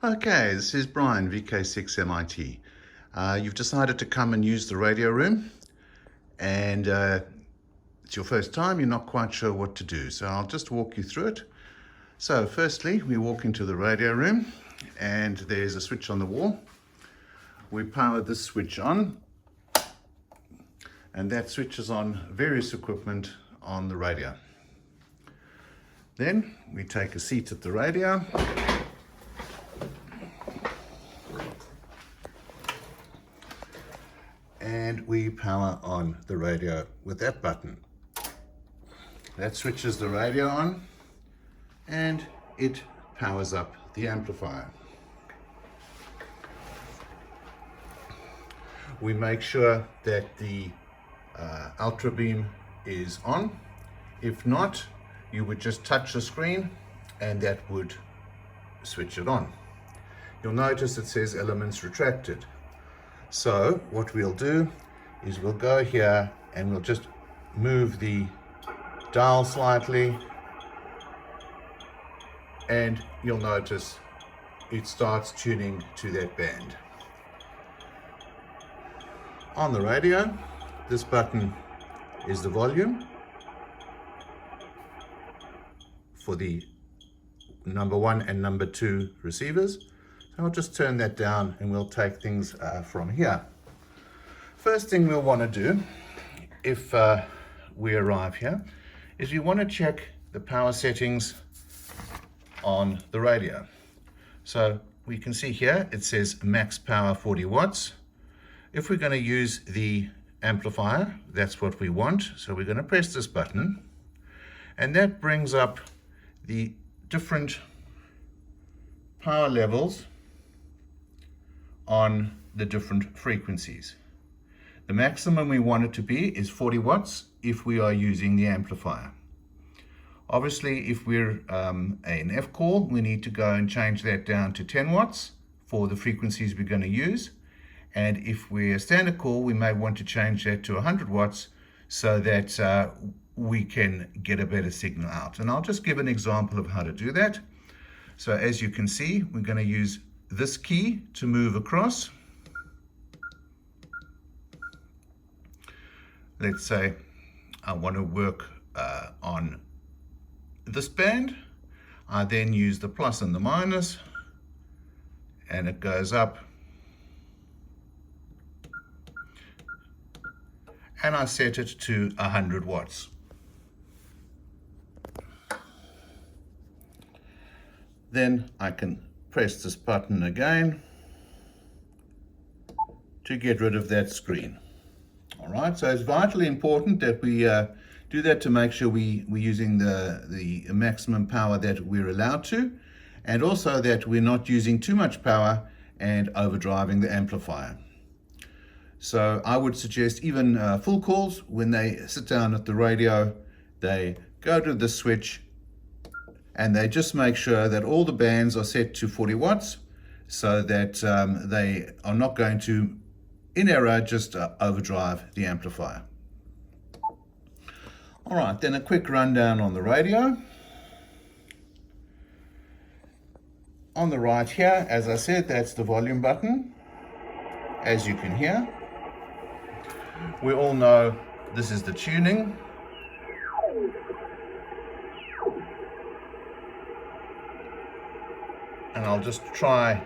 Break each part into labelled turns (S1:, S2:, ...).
S1: Okay, this is Brian, VK6MIT. You've decided to come and use the radio room, and it's your first time, you're not quite sure what to do, so I'll just walk you through it. So firstly, we walk into the radio room, and there's a switch on the wall. We power this switch on, and that switches on various equipment on the radio. Then we take a seat at the radio. And we power on the radio with that button. That switches the radio on and it powers up the amplifier. We make sure that the Ultrabeam is on. If not, you would just touch the screen and that would switch it on. You'll notice it says elements retracted. So what we'll do is we'll go here and we'll just move the dial slightly, and you'll notice it starts tuning to that band. On the radio, this button is the volume for the number 1 and number 2 receivers. So I'll just turn that down and we'll take things from here. First thing we'll want to do if we arrive here is we want to check the power settings on the radio. So we can see here it says max power 40 watts. If we're going to use the amplifier, that's what we want. So we're going to press this button, and that brings up the different power levels on the different frequencies. The maximum we want it to be is 40 watts if we are using the amplifier. Obviously, if we're an F call, we need to go and change that down to 10 watts for the frequencies we're going to use. And if we're a standard call, we may want to change that to 100 watts so that we can get a better signal out. And I'll just give an example of how to do that. So as you can see, we're going to use this key to move across. Let's say I want to work on this band. I then use the plus and the minus, and it goes up. And I set it to 100 watts. Then I can press this button again to get rid of that screen. All right, so it's vitally important that we do that to make sure we're using the maximum power that we're allowed to, and also that we're not using too much power and overdriving the amplifier. So I would suggest even full calls, when they sit down at the radio, they go to the switch and they just make sure that all the bands are set to 40 watts so that they are not going to, in error, just overdrive the amplifier. All right, then a quick rundown on the radio. On the right here, as I said, that's the volume button, as you can hear. We all know this is the tuning. And I'll just try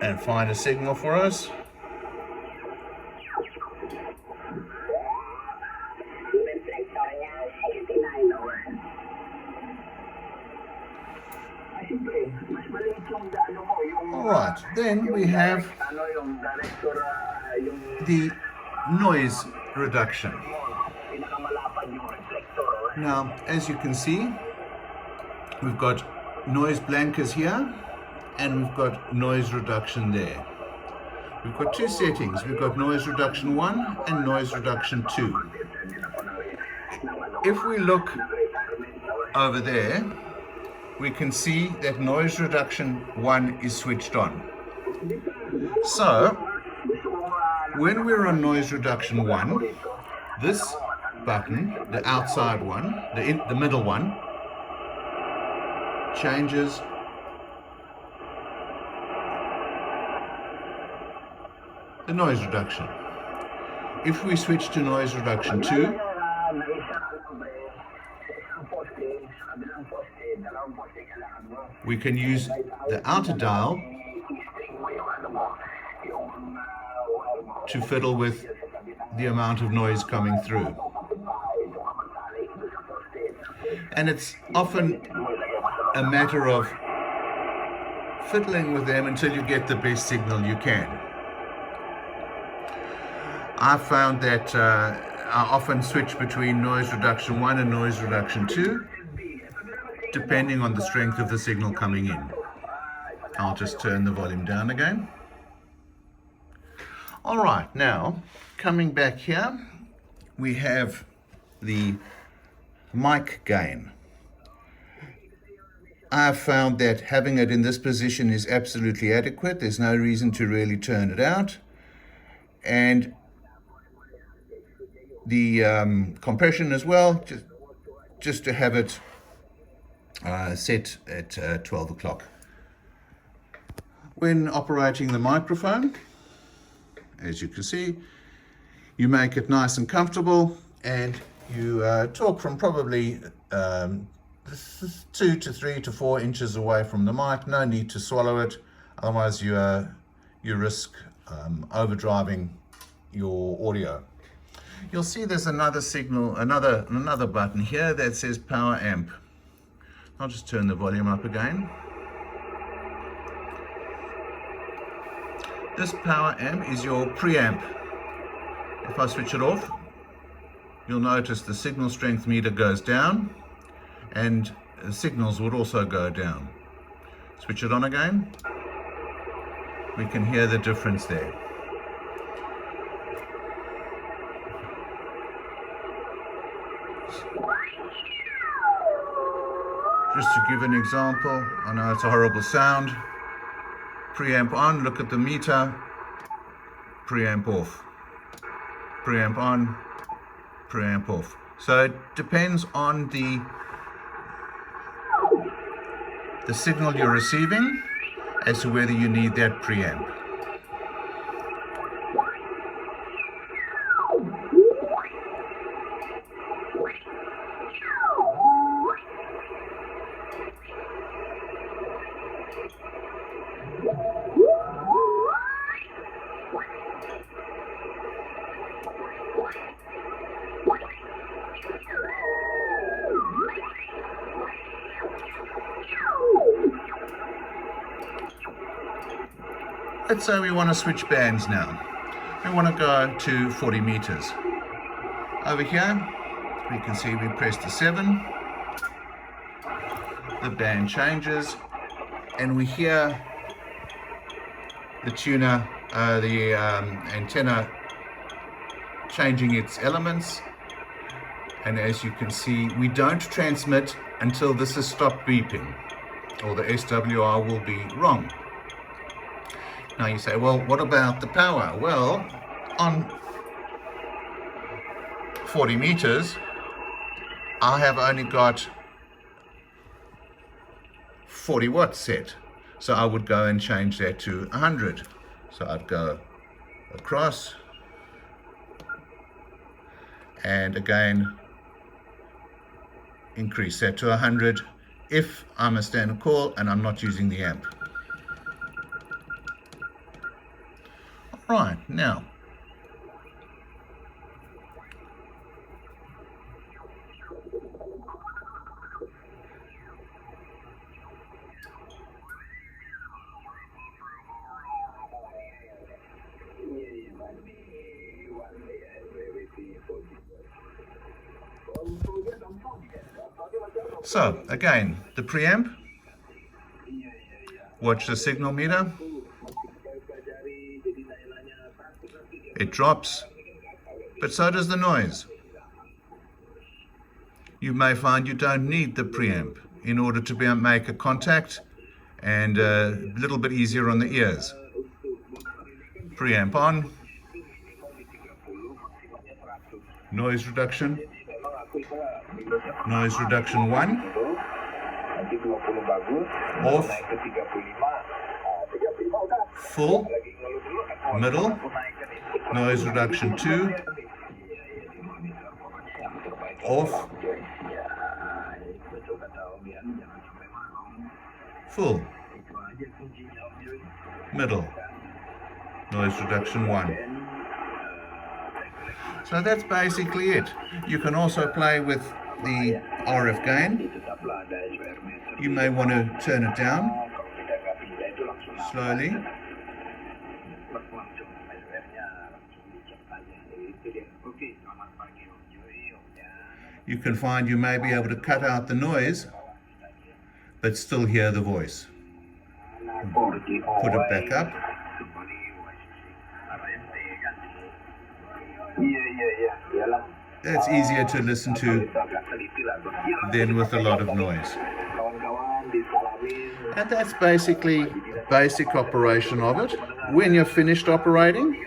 S1: and find a signal for us. All right, then we have the noise reduction. Now, as you can see, we've got noise blankers here, and we've got noise reduction there. We've got two settings. We've got noise reduction 1 and noise reduction 2. If we look over there, we can see that noise reduction 1 is switched on. So when we're on noise reduction 1, this button, the outside one, the middle one, changes the noise reduction. If we switch to noise reduction 2, we can use the outer dial to fiddle with the amount of noise coming through. And it's often a matter of fiddling with them until you get the best signal you can. I've found that I often switch between noise reduction 1 and noise reduction 2, depending on the strength of the signal coming in. I'll just turn the volume down again. All right, now coming back here, we have the mic gain. I've found that having it in this position is absolutely adequate. There's no reason to really turn it out. And the compression as well, just to have it set at 12 o'clock. When operating the microphone, as you can see, you make it nice and comfortable, and you talk from probably 2 to 3 to 4 inches away from the mic. No need to swallow it, otherwise you risk overdriving your audio. You'll see there's another signal, another button here that says power amp. I'll just turn the volume up again. This power amp is your preamp. If I switch it off, you'll notice the signal strength meter goes down, and the signals would also go down. Switch it on again, we can hear the difference there. Just to give an example, I know it's a horrible sound. Preamp on, look at the meter, preamp off. Preamp on, preamp off. So it depends on the signal you're receiving as to whether you need that preamp. Let's say we want to switch bands now. We want to go to 40 meters. Over here, we can see we press the 7. The band changes, and we hear the tuner, the antenna changing its elements. And as you can see, we don't transmit until this has stopped beeping, or the SWR will be wrong. Now you say, well, what about the power? Well, on 40 meters, I have only got 40 watts set. So I would go and change that to 100. So I'd go across, and again, increase that to 100 if I'm a standard call and I'm not using the amp. Right, now, so again, the preamp, watch the signal meter. It drops, but so does the noise. You may find you don't need the preamp in order to be able to make a contact, and a little bit easier on the ears. Preamp on, noise reduction. Noise reduction 1. Off. Full. Middle. Noise reduction 2. Off. Full. Middle. Noise reduction 1. So that's basically it. You can also play with the RF gain. You may want to turn it down slowly. You can find you may be able to cut out the noise but still hear the voice. Put it back up. That's easier to listen to than with a lot of noise. And that's basically basic operation of it. When you're finished operating,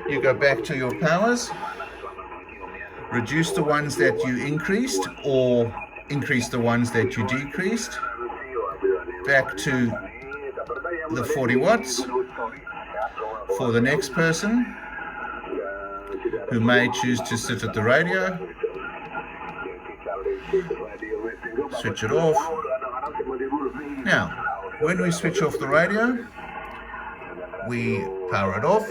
S1: you go back to your powers, reduce the ones that you increased or increase the ones that you decreased, back to the 40 watts for the next person who may choose to sit at the radio. Switch it off. Now, when we switch off the radio, we power it off.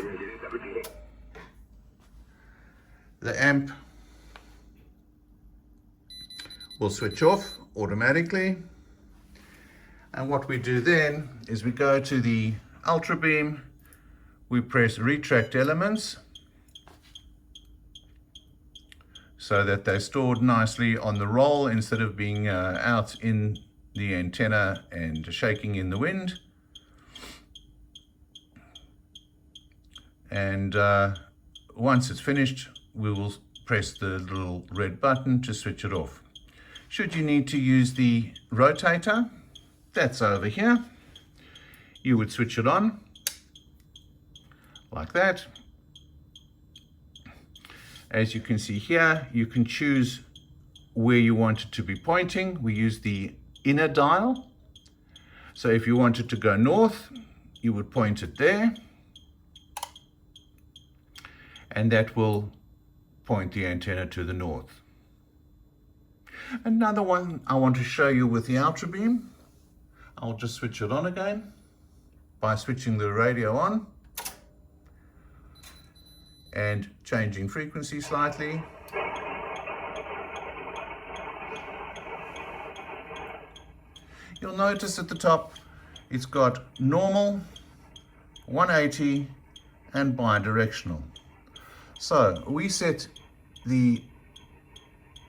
S1: The amp will switch off automatically. And what we do then is we go to the Ultrabeam, we press retract elements so that they're stored nicely on the roll instead of being out in the antenna and shaking in the wind. And once it's finished, we will press the little red button to switch it off. Should you need to use the rotator, that's over here. You would switch it on like that. As you can see here, you can choose where you want it to be pointing. We use the inner dial. So if you wanted to go north, you would point it there. And that will point the antenna to the north. Another one I want to show you with the Ultrabeam. I'll just switch it on again by switching the radio on and changing frequency slightly. You'll notice at the top it's got normal, 180 and bidirectional. So we set the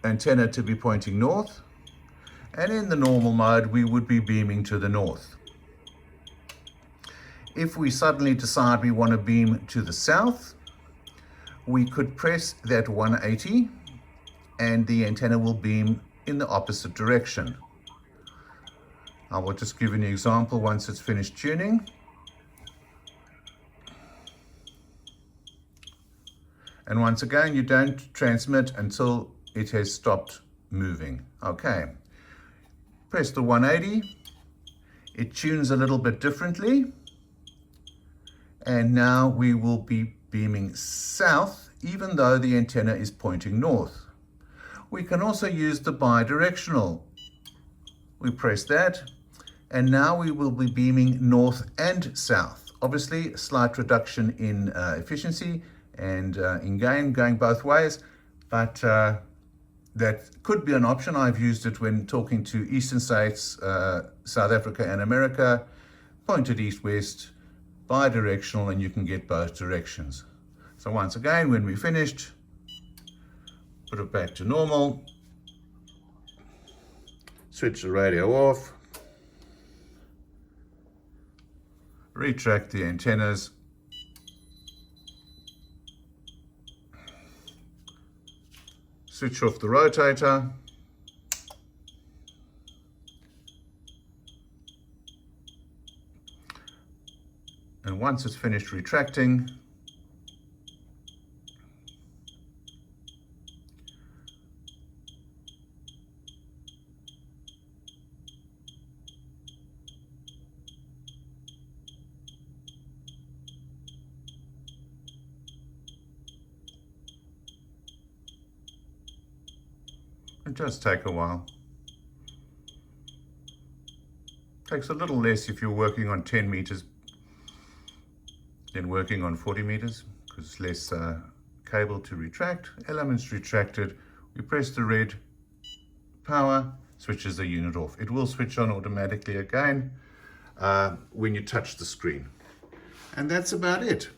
S1: antenna to be pointing north, and in the normal mode we would be beaming to the north. If we suddenly decide we want to beam to the south, we could press that 180 and the antenna will beam in the opposite direction. I will just give you an example once it's finished tuning. And once again, you don't transmit until it has stopped moving. Okay, press the 180, it tunes a little bit differently, and now we will be beaming south even though the antenna is pointing north. We can also use the bidirectional. We press that, and now we will be beaming north and south. Obviously, a slight reduction in efficiency and in gain, going both ways, but that could be an option. I've used it when talking to eastern states, South Africa and America, pointed east-west, bidirectional, and you can get both directions. So once again, when we're finished, put it back to normal, switch the radio off, retract the antennas, switch off the rotator, and once it's finished retracting, It does take a while. Takes a little less if you're working on 10 meters than working on 40 meters, because it's less cable to retract. Elements retracted. We press the red, power, switches the unit off. It will switch on automatically again when you touch the screen. And that's about it.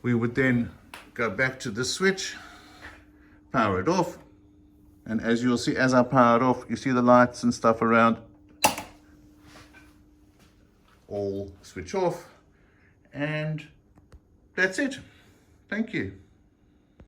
S1: We would then go back to the switch, power it off, and as you'll see, as I power it off, you see the lights and stuff around all switch off, and that's it. Thank you.